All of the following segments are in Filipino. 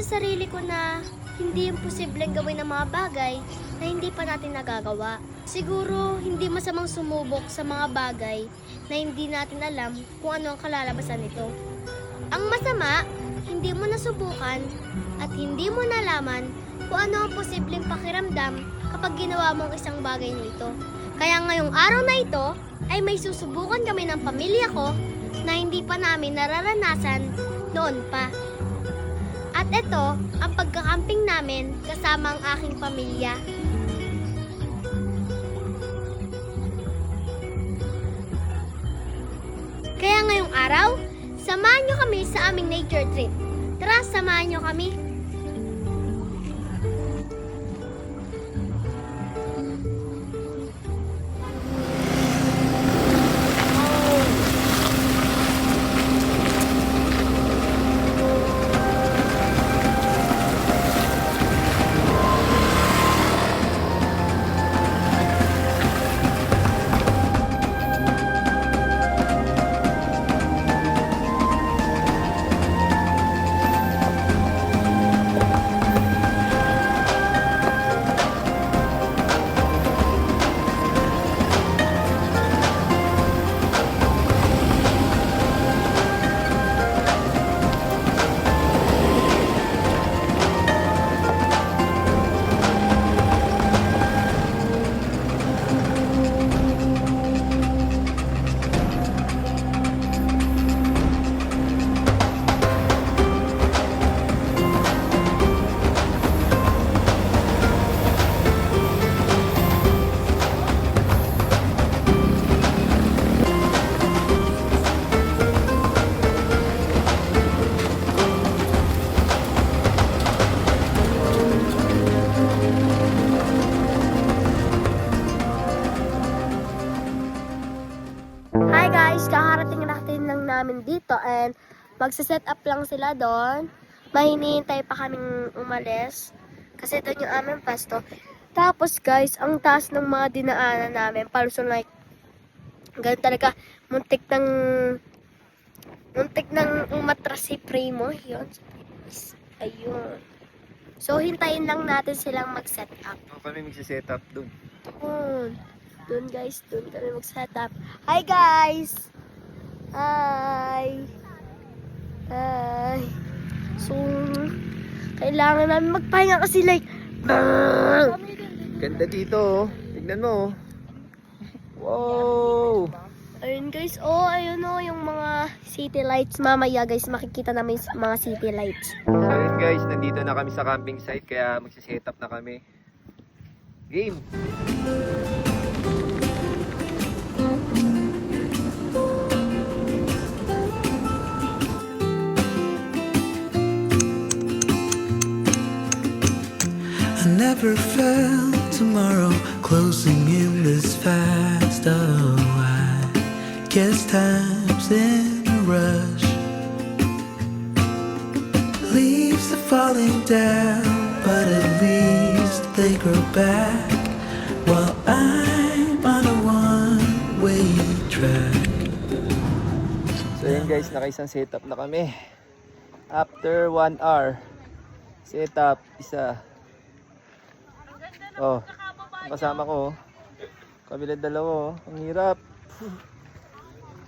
sa sarili ko na hindi imposibleng gawin ang mga bagay na hindi pa natin nagagawa. Siguro, hindi masamang sumubok sa mga bagay na hindi natin alam kung ano ang kalalabasan nito. Ang masama, hindi mo nasubukan at hindi mo nalaman kung ano ang posibleng pakiramdam kapag ginawa mo ang isang bagay nito. Kaya ngayong araw na ito ay may susubukan kami ng pamilya ko na hindi pa namin nararanasan noon pa. At ito ang pagkakamping namin kasama ang aking pamilya. Kaya ngayong araw, samahan nyo kami sa aming nature trip. Tara, samahan nyo kami. Hi guys, kakarating natin lang namin dito and magsiset up lang sila doon. Mahinihintay pa kaming umalis kasi doon yung aming pasto. Tapos guys, ang taas ng mga dinaanan namin, palusong like ganun talaga, muntik ng umatras si Primo. Yun, ayun. So hintayin lang natin silang mag-set up. Kami magsiset up dun. Doon guys, doon kami mag-setup. Hi guys! Hi! Hi! So, kailangan namin magpahinga kasi like, Ganda dito, oh. Tignan mo, oh. Wow! ayun guys, ayun yung mga city lights. Mamaya guys, makikita namin yung mga city lights. So yun guys, nandito na kami sa camping site kaya magsiset up na kami. Game! I never felt tomorrow closing in this fast. Oh, I guess time's in a rush. Leaves are falling down, but at least they grow back while I'm on a one-way track. So yun guys, naka-isang setup na kami. After 1 hour, setup, isa. Oh, kasama ko, oh. Kabilang dalawa, oh. Ang hirap.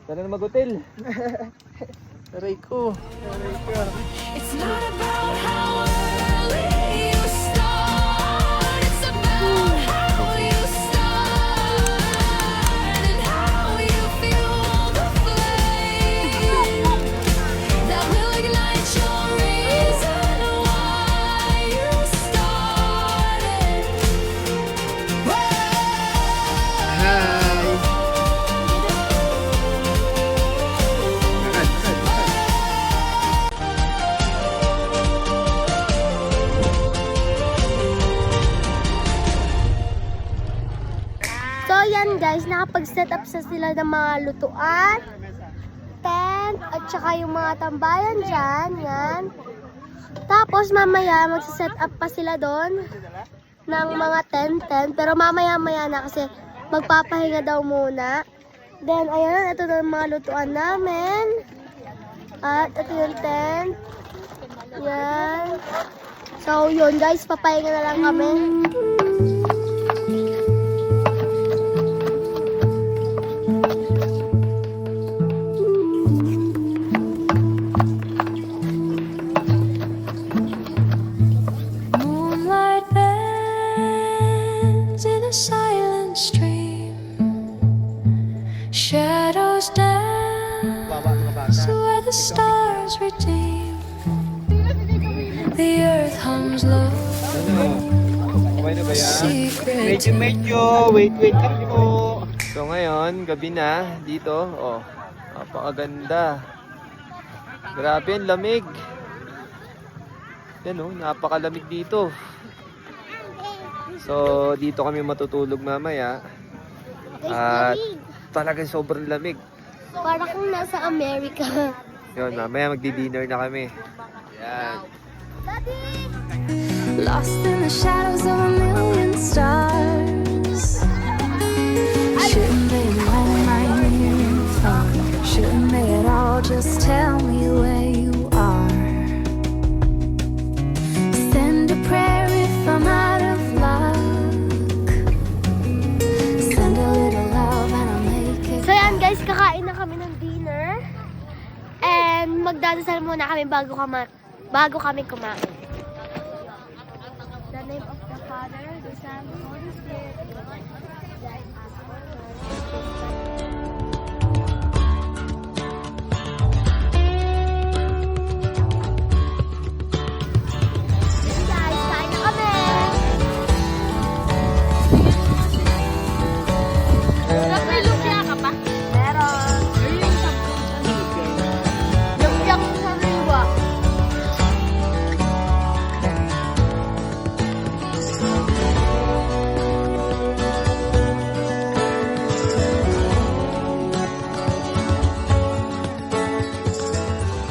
Sana na mag-hotel. Aray ko. It's not about how early you start, it's about how you start and how you fuel the flame that will ignite your reason why you started. So yan guys, nakapag-set up sa sila ng mga lutuan, tent, at saka yung mga tambayan dyan, yan. Tapos mamaya magsiset up pa sila doon ng mga tent, pero mamaya-maya na kasi magpapahinga daw muna. Then ayan, ito na yung mga lutuan namin. At ito yung tent. Yan. So, yun guys, papahinga na lang kami. Moonlight bends in a silent stream. Shadows dance where the stars redeem. The earth hums low, Okay na ba yan? secret. Medyo, wait lang po. So ngayon, gabi na, dito, oh, napakaganda. Grabe, ang lamig. Yan oh, napakalamig dito. So, dito kami matutulog mamaya. At talagang sobrang lamig. Para kung nasa Amerika. Yun, mamaya magdi-dinner na kami. Yan. Lost in the shadows of a million stars. Shouldn't they know my name? Shouldn't they at all just tell me where you are? Send a prayer if I'm out of luck. Send a little love and I'll make it. So yan guys, kakain na kami ng dinner. And magdadasal muna kami bago kami kumain. The name of the Father, the Son, the Holy Spirit. Guys, kain na kami! May lumpia ka pa? Meron. Lumpia ko sa liwa.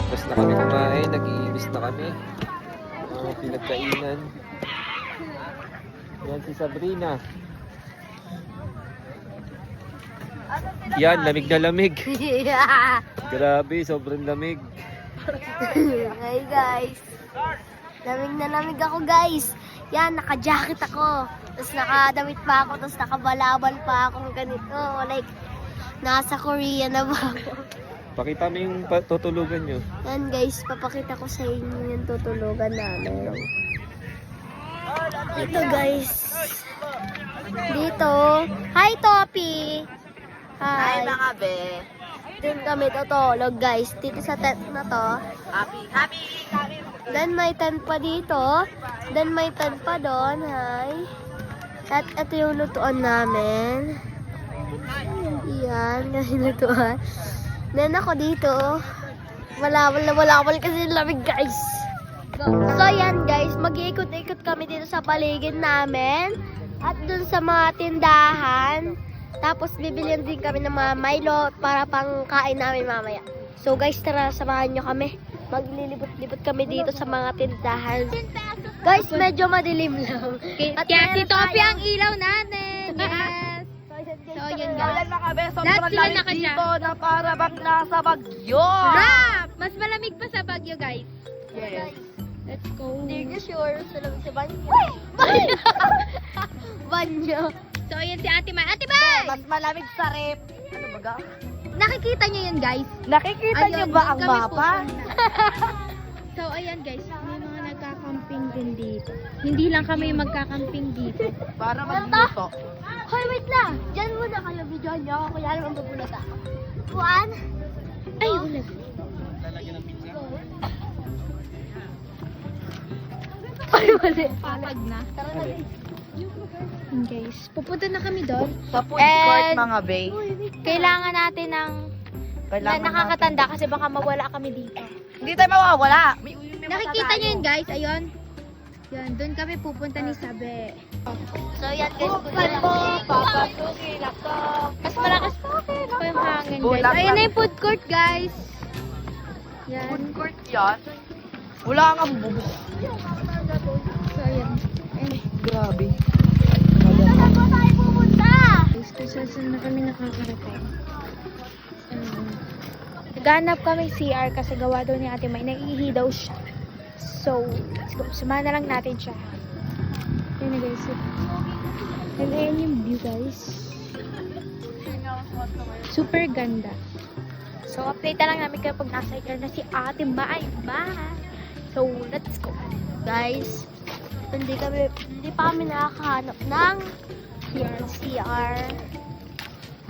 Tapos na kami kumain, nag-iibis na kami. Pinagkainan. Yan si Sabrina. Yan, lamig na lamig. Grabe, sobrang lamig. Hey guys. Lamig na lamig ako guys. Yan, naka-jacket ako. Tapos nakadamit pa ako. Tapos nakabalabal pa ako ganito. Like, nasa Korea na ba ako? Pakita mo yung tutulugan nyo. Yan guys, papakita ko sa inyo yung tutulugan namin. Ito guys. Dito. Hi Topi! Hi mga be. Dito kami tutulog guys. Dito sa tent na to. Happy. Then may tent pa dito. Then may tent pa doon. Hi. At ito yung lutuan namin. Yan, kasi lutuan. Then ako dito. Wala kasi lamig guys. So yan guys, mag-iikot-ikot kami dito sa paligid namin. At dun sa mga tindahan. Tapos bibilihan din kami ng mga Milo para pang kain namin mamaya. So guys, tara, samahan nyo kami. Maglilibot-libot kami dito sa mga tindahan. Guys, medyo madilim lang. Kaya si Topi ang ilaw natin. Yes. So, yun guys. Lahat sila nakasya. na para bang nasa Bagyo. Rap! Mas malamig pa sa Baguio, guys. Yes. Let's go. Hindi nyo sure. Salamig sa banyo. Banyo. So, ayan si Ate May. Ate May! Mas malamig sa rep. Ano ba ga? Nakikita nyo yun, guys? Nakikita niyo Ayun, ba doon ang kami mapa? pupunta. So, ayan guys. May mga nagkakamping din dito. Hindi lang kami magkakamping dito. Para magluto. Hoy, wait lang. Diyan muna kayo. Videoan nyo ako. Kaya naman bubunot ako. Juan? Ay, ulit. Ay, mali. Papag na. Tara na. Yun, guys. Pupunta na kami doon. Sa food court And- mga bay. Kailangan natin ng na nakakatanda kasi baka mawala kami dito. Hindi tayo mawawala. Nakikita nyo yun guys, ayun. Yan, doon kami pupunta ni Sabe. So, yan guys. Papasuki, laptop. Mas malakas pa yung hangin guys. Bulak Ayun lang. na yung food court guys. Yan. Food court yan. Wala kang bubus. So, ayan. Ayun. Grabe. Saan po tayo pumunta? Guys, kung saan na kami nakakarating. Naghanap kami CR kasi gawa daw ni Ate May. Naiihi daw siya. So, let's go. Samahan na lang natin siya. Yun na guys. And ayan yung view guys. Super ganda. So, update na lang namin kayo pag nasa ikar na si Ate Mai. Bye! So, let's go. Guys, hindi pa kami nakakahanap ng CR.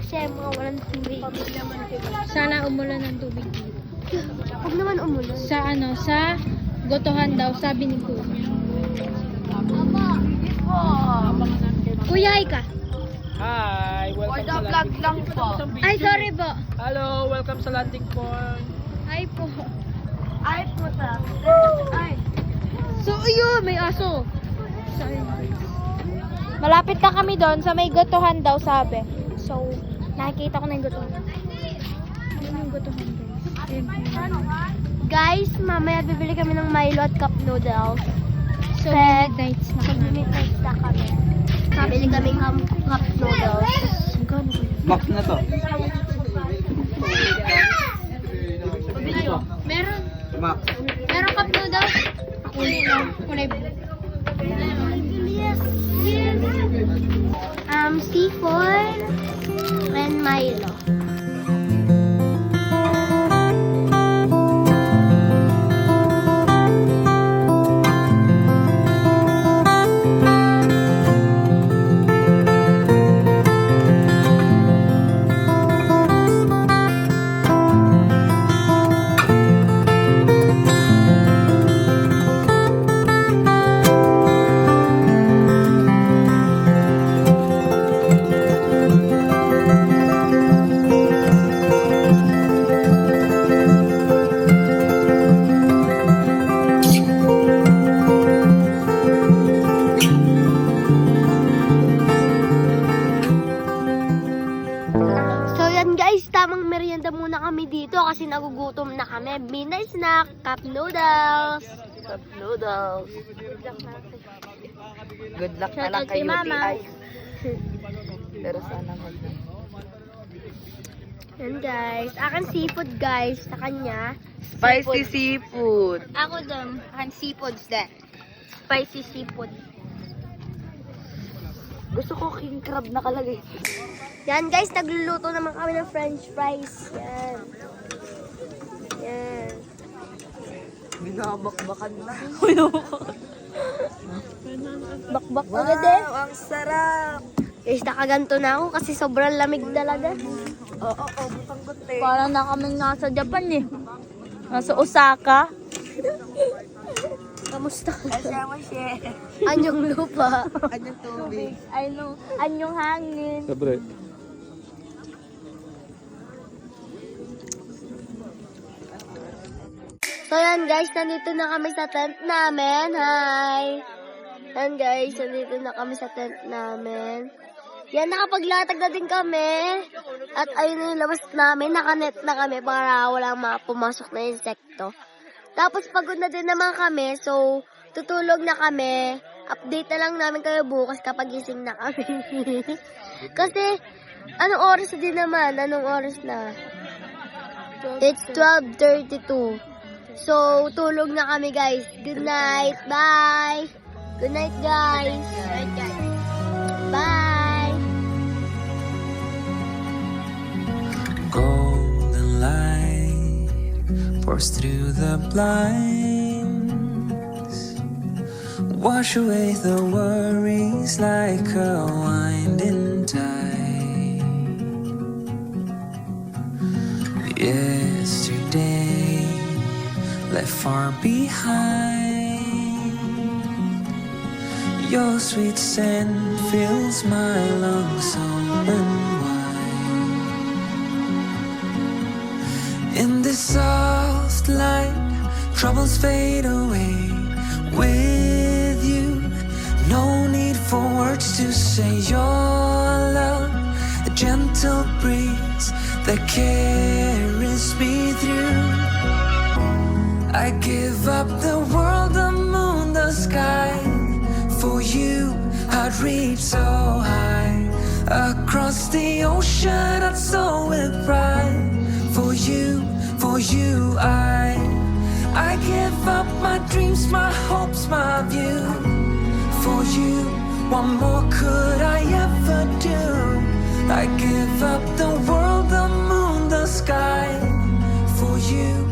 Kasi mga walang tubig. Sana umulan ng tubig dito. Huwag naman umulan. Sa Gotohan daw, sabi ni Kuya. Kuya, hi ka. Hi! For Welcome the sa vlog landing. lang po. Ay, sorry po. Hello! Welcome sa landing point. Hi po. Ay, puta. Ay. So, ayun, may aso. Sorry. Malapit na kami doon sa may Gotohan daw, sabi. So, nakikita ko na yung Gotohan. Ayun yung Gotohan, guys. Ayun. Guys, mamaya bibili kami ng Milo at cup noodles. So, Peg. midnights na Pag kami. midnight na kami. Bibili kami cup noodles. Max na to. Meron. Max. Meron cup noodles? Kulay lang. Kulay blue. Seafood and Milo. So yan guys, tamang merienda muna kami dito kasi nagugutom na kami. Midnight snack, cup noodles. Cup noodles. Good luck na Shout lang out kay kay Mama. UTI. Pero sana mag Yan guys, akin seafood guys, sa kanya. Spicy seafood. Ako dun, akin seafoods din. Spicy seafood. Gusto ko king crab nakalagay. Yan guys, nagluluto naman kami ng french fries. Yan. Yan. Binabakbakan na. Bakbak agad eh. Wow, ang sarap. Guys, nakaganto na ako kasi sobrang lamig talaga. Oo, butang eh. Parang na kaming nasa Japan eh. Nasa Osaka. Kamusta ka? Asya. Anyong lupa. Anyong tubig. Anyong hangin. Sabre. So yan guys, nandito na kami sa tent namin. Hi! Yan guys, nandito na kami sa tent namin. Yan, nakapaglatag na din kami. At ayun na yung labas namin, nakanet na kami para walang pumasok na insekto. Tapos pagod na din naman kami, so tutulog na kami. Update na lang namin kayo bukas kapag gising na kami. Kasi, anong oras na din naman? Anong oras na? It's 12:32. So, tulog na kami guys. Good night. Bye. Good night guys. Bye. Golden light pours through the blinds. Wash away the worries like a winding tide. Yesterday left far behind. Your sweet scent fills my lungs open wide. In this soft light, troubles fade away. With you, no need for words to say your love. A gentle breeze that carries me through. I give up the world, the moon, the sky. For you, I'd reach so high. Across the ocean, I'd soar with pride. For you, I give up my dreams, my hopes, my view. For you, what more could I ever do? I give up the world, the moon, the sky. For you,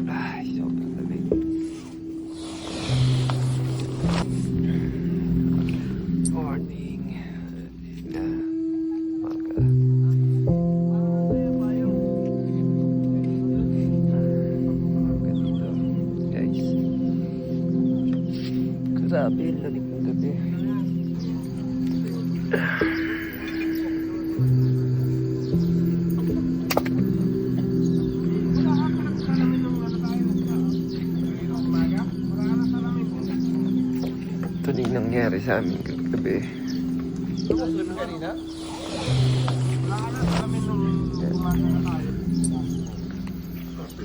Ay, sobrang lamig. Morning. Na. Umaga. Umaga dito, guys. Grabe, lamig ng gabi. Ito na yung nangyari sa amin kagabi.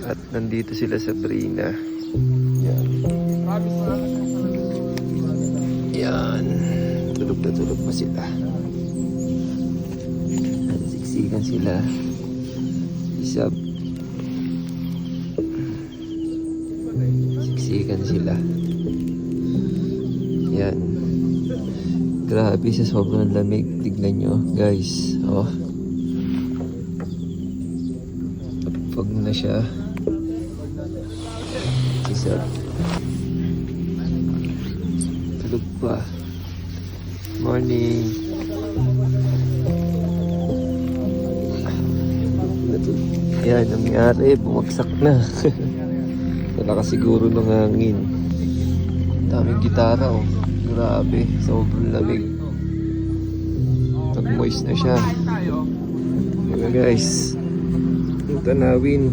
At nandito sila sa Brina. Yan. Yan. Tulog na tulog pa sila. Siksikan sila. Isab. Siksikan sila. Yan. Grabe sa sobrang lamig. Tignan nyo, guys. Oh. Pag na siya. Sisab. Tulog pa. Morning. Yan, nangyari. Bumagsak na. Wala ka siguro ng hangin. Daming gitara, oh. Grabe, sobrang lamig. Nag-moist na siya. Mga guys, yung tanawin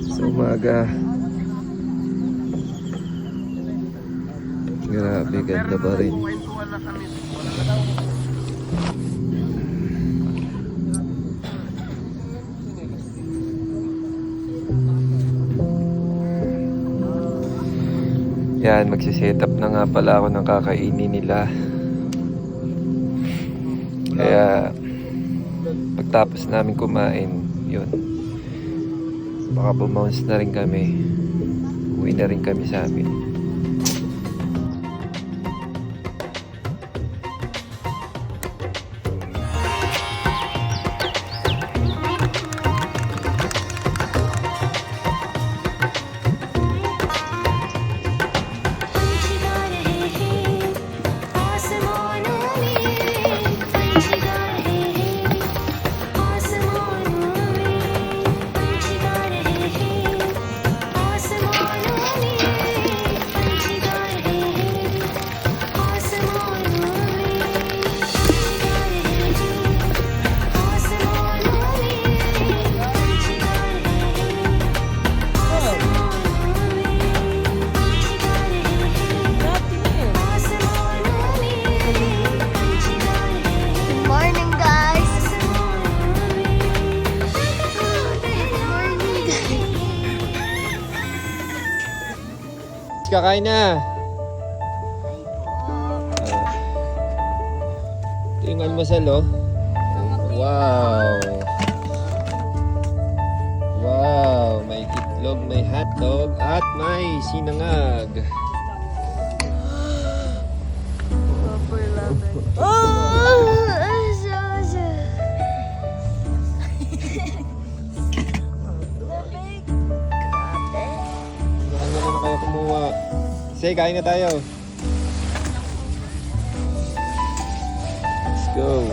sa umaga. Grabe, ganda pa rin. Yan, magsiset up na nga pala ako ng kakainin nila. Kaya pagtapos namin kumain, yun, baka bumounce na rin kami. Uwi na rin kami sa amin. Kakain na. Ito yung almusal, oh. Wow. Wow. May itlog, may hotdog, at may sinangag. Kayo kumuha. Sige, kain na tayo. Let's go.